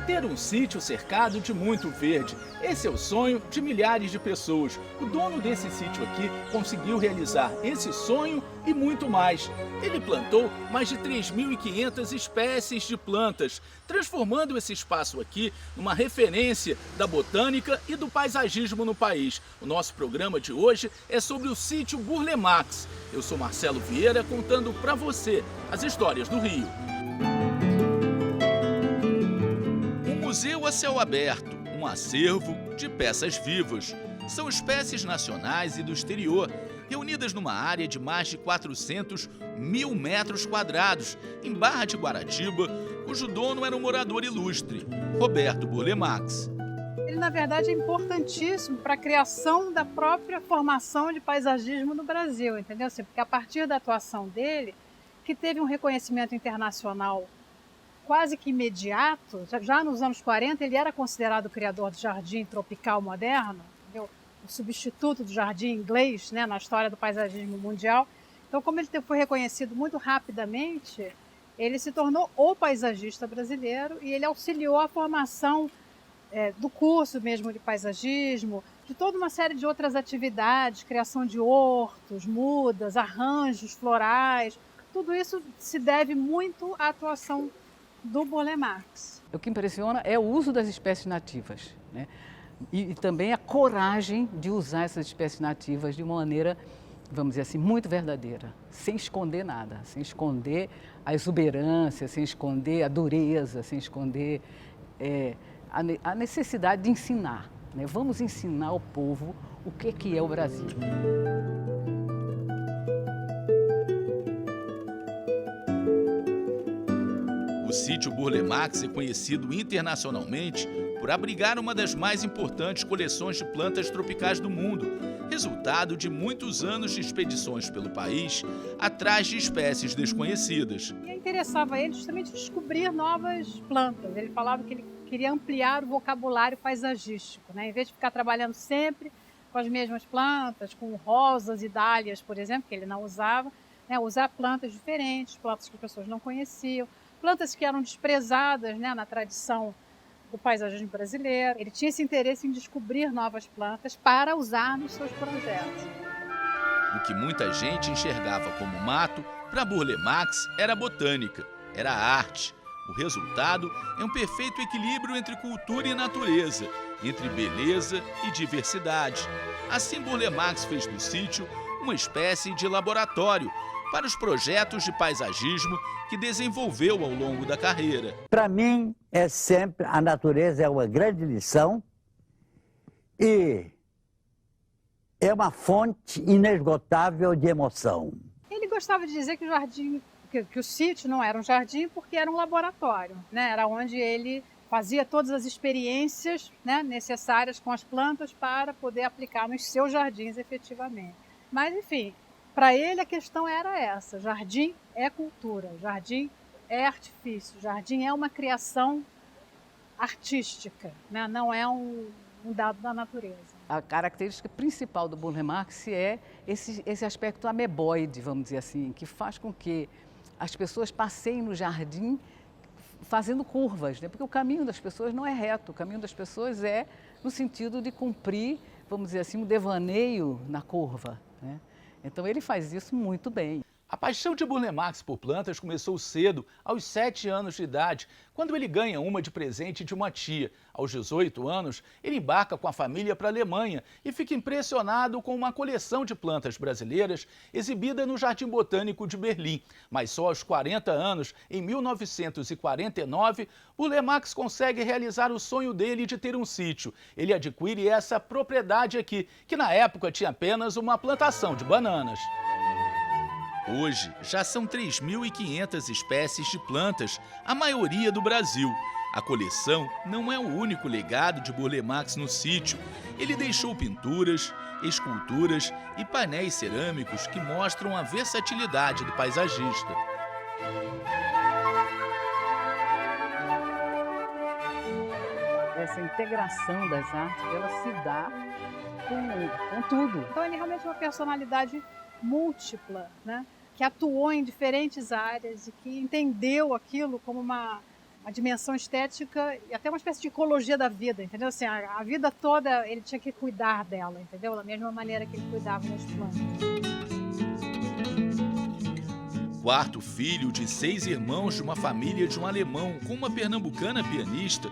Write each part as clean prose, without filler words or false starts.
Ter um sítio cercado de muito verde. Esse é o sonho de milhares de pessoas. O dono desse sítio aqui conseguiu realizar esse sonho e muito mais. Ele plantou mais de 3.500 espécies de plantas, transformando esse espaço aqui numa referência da botânica e do paisagismo no país. O nosso programa de hoje é sobre o sítio Burle Marx. Eu sou Marcelo Vieira, contando para você as histórias do Rio. Museu a céu aberto, um acervo de peças vivas. São espécies nacionais e do exterior, reunidas numa área de mais de 400.000 metros quadrados, em Barra de Guaratiba, cujo dono era um morador ilustre, Roberto Burle Marx. Ele, na verdade, é importantíssimo para a criação da própria formação de paisagismo no Brasil, entendeu? Assim, porque a partir da atuação dele, que teve um reconhecimento internacional quase que imediato, já nos anos 40 ele era considerado o criador do jardim tropical moderno, entendeu? O substituto do jardim inglês, né, na história do paisagismo mundial. Então, como ele foi reconhecido muito rapidamente, ele se tornou o paisagista brasileiro e ele auxiliou a formação do curso mesmo de paisagismo, de toda uma série de outras atividades, criação de hortos, mudas, arranjos florais. Tudo isso se deve muito à atuação do Burle Marx. O que impressiona é o uso das espécies nativas, né? E também a coragem de usar essas espécies nativas de uma maneira, vamos dizer assim, muito verdadeira, sem esconder nada, sem esconder a exuberância, sem esconder a dureza, sem esconder a necessidade de ensinar, né? Vamos ensinar ao povo o que é o Brasil. O sítio Burle Marx é conhecido internacionalmente por abrigar uma das mais importantes coleções de plantas tropicais do mundo, resultado de muitos anos de expedições pelo país atrás de espécies desconhecidas. E interessava a ele justamente descobrir novas plantas. Ele falava que ele queria ampliar o vocabulário paisagístico, né? Em vez de ficar trabalhando sempre com as mesmas plantas, com rosas e dálias, por exemplo, que ele não usava, né? Usar plantas diferentes, plantas que as pessoas não conheciam, plantas que eram desprezadas, né, na tradição do paisagismo brasileiro. Ele tinha esse interesse em descobrir novas plantas para usar nos seus projetos. O que muita gente enxergava como mato, para Burle Marx era botânica, era arte. O resultado é um perfeito equilíbrio entre cultura e natureza, entre beleza e diversidade. Assim, Burle Marx fez do sítio uma espécie de laboratório para os projetos de paisagismo que desenvolveu ao longo da carreira. Para mim, é sempre a natureza é uma grande lição e é uma fonte inesgotável de emoção. Ele gostava de dizer que o sítio não era um jardim porque era um laboratório, né? Era onde ele fazia todas as experiências, né, necessárias com as plantas para poder aplicar nos seus jardins efetivamente. Mas, enfim, para ele a questão era essa: jardim é cultura, jardim é artifício, jardim é uma criação artística, né? Não é um dado da natureza. A característica principal do Burle Marx é esse aspecto ameboide, vamos dizer assim, que faz com que as pessoas passeiem no jardim fazendo curvas, né? Porque o caminho das pessoas não é reto, o caminho das pessoas é no sentido de cumprir, vamos dizer assim, um devaneio na curva, né? Então ele faz isso muito bem. A paixão de Burle Marx por plantas começou cedo, aos 7 anos de idade, quando ele ganha uma de presente de uma tia. Aos 18 anos, ele embarca com a família para a Alemanha e fica impressionado com uma coleção de plantas brasileiras exibida no Jardim Botânico de Berlim. Mas só aos 40 anos, em 1949, Burle Marx consegue realizar o sonho dele de ter um sítio. Ele adquire essa propriedade aqui, que na época tinha apenas uma plantação de bananas. Hoje, já são 3.500 espécies de plantas, a maioria do Brasil. A coleção não é o único legado de Burle Marx no sítio. Ele deixou pinturas, esculturas e painéis cerâmicos que mostram a versatilidade do paisagista. Essa integração das artes, ela se dá com tudo. Então ele realmente é uma personalidade múltipla, né? Que atuou em diferentes áreas e que entendeu aquilo como uma dimensão estética e até uma espécie de ecologia da vida, entendeu? Assim, a vida toda ele tinha que cuidar dela, entendeu? Da mesma maneira que ele cuidava das plantas. Quarto filho de 6 irmãos de uma família de um alemão com uma pernambucana pianista,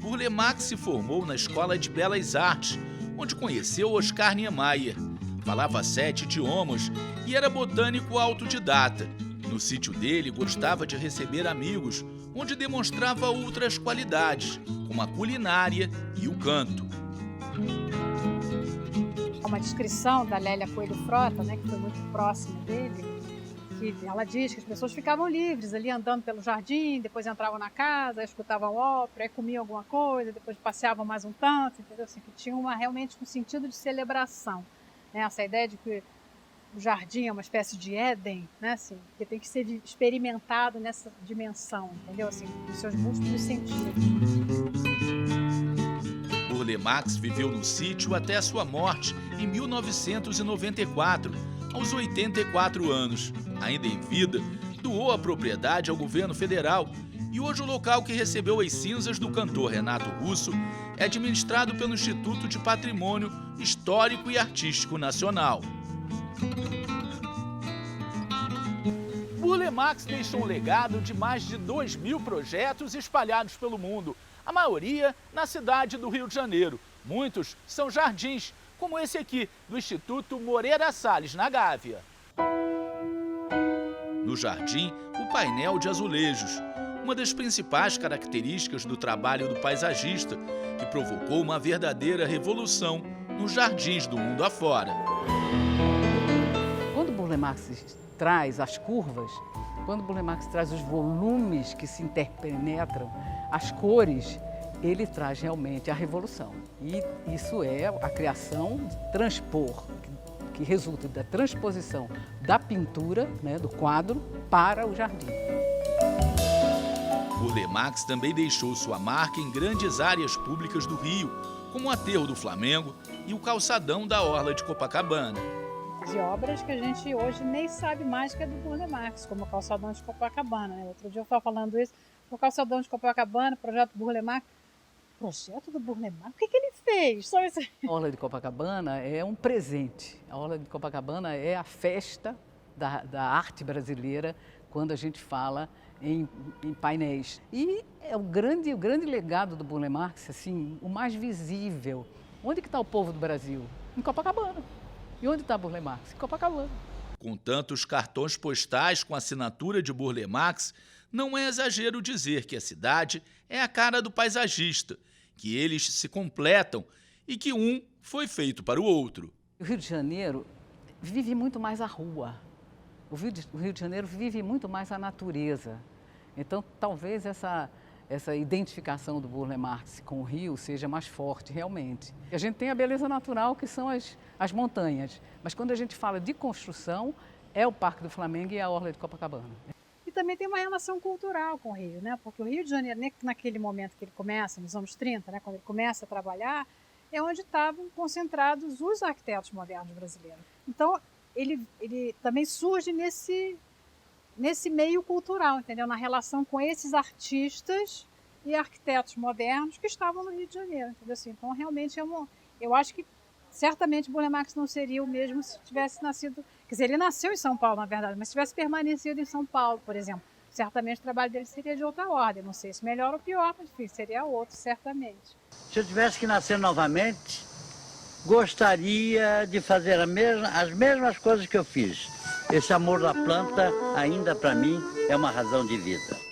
Burle Marx se formou na Escola de Belas Artes, onde conheceu Oscar Niemeyer. Falava 7 idiomas e era botânico autodidata. No sítio dele, gostava de receber amigos, onde demonstrava outras qualidades, como a culinária e o canto. Uma descrição da Lélia Coelho Frota, né, que foi muito próxima dele, que ela diz que as pessoas ficavam livres ali andando pelo jardim, depois entravam na casa, escutavam ópera, aí comiam alguma coisa, depois passeavam mais um tanto, entendeu? Assim, que tinha realmente um sentido de celebração. Né? Essa ideia de que o jardim é uma espécie de Éden, né? Assim, que tem que ser experimentado nessa dimensão, entendeu? Assim, nos seus múltiplos sentidos. Burle Marx viveu no sítio até a sua morte, em 1994, aos 84 anos. Ainda em vida, doou a propriedade ao governo federal e hoje o local que recebeu as cinzas do cantor Renato Russo é administrado pelo Instituto de Patrimônio Histórico e Artístico Nacional. Burle Marx deixou um legado de mais de 2.000 projetos espalhados pelo mundo, a maioria na cidade do Rio de Janeiro. Muitos são jardins, como esse aqui, do Instituto Moreira Salles, na Gávea. No jardim, o painel de azulejos, uma das principais características do trabalho do paisagista, que provocou uma verdadeira revolução nos jardins do mundo afora. Quando Burle Marx traz as curvas, quando Burle Marx traz os volumes que se interpenetram, as cores, ele traz realmente a revolução. E isso é a criação de transpor, que resulta da transposição da pintura, né, do quadro, para o jardim. Burle Marx também deixou sua marca em grandes áreas públicas do Rio, como o Aterro do Flamengo e o calçadão da Orla de Copacabana. De obras que a gente hoje nem sabe mais que é do Burle Marx, como o calçadão de Copacabana. Né? Outro dia eu estava falando isso, o calçadão de Copacabana, projeto Burle Marx. Projeto do Burle Marx? O que ele fez? Só isso. A Orla de Copacabana é um presente. A Orla de Copacabana é a festa da arte brasileira quando a gente fala em painéis. E é o grande legado do Burle Marx, assim, o mais visível. Onde que está o povo do Brasil? Em Copacabana. E onde está Burle Marx? Em Copacabana. Com tantos cartões postais com assinatura de Burle Marx, não é exagero dizer que a cidade é a cara do paisagista, que eles se completam e que um foi feito para o outro. O Rio de Janeiro vive muito mais a rua. O Rio de Janeiro vive muito mais a natureza. Então, talvez essa identificação do Burle Marx com o Rio seja mais forte, realmente. A gente tem a beleza natural, que são as montanhas. Mas quando a gente fala de construção, é o Parque do Flamengo e a Orla de Copacabana. E também tem uma relação cultural com o Rio, né? Porque o Rio de Janeiro, naquele momento que ele começa, nos anos 30, né, quando ele começa a trabalhar, é onde estavam concentrados os arquitetos modernos brasileiros. Então, ele também surge nesse meio cultural, entendeu? Na relação com esses artistas e arquitetos modernos que estavam no Rio de Janeiro, entendeu? Assim, então, realmente, eu acho que certamente Burle Marx não seria o mesmo se tivesse nascido... Quer dizer, ele nasceu em São Paulo, na verdade, mas se tivesse permanecido em São Paulo, por exemplo, certamente o trabalho dele seria de outra ordem. Não sei se melhor ou pior, mas enfim, seria outro, certamente. Se eu tivesse que nascer novamente, gostaria de fazer as mesmas coisas que eu fiz. Esse amor da planta, ainda para mim, é uma razão de vida.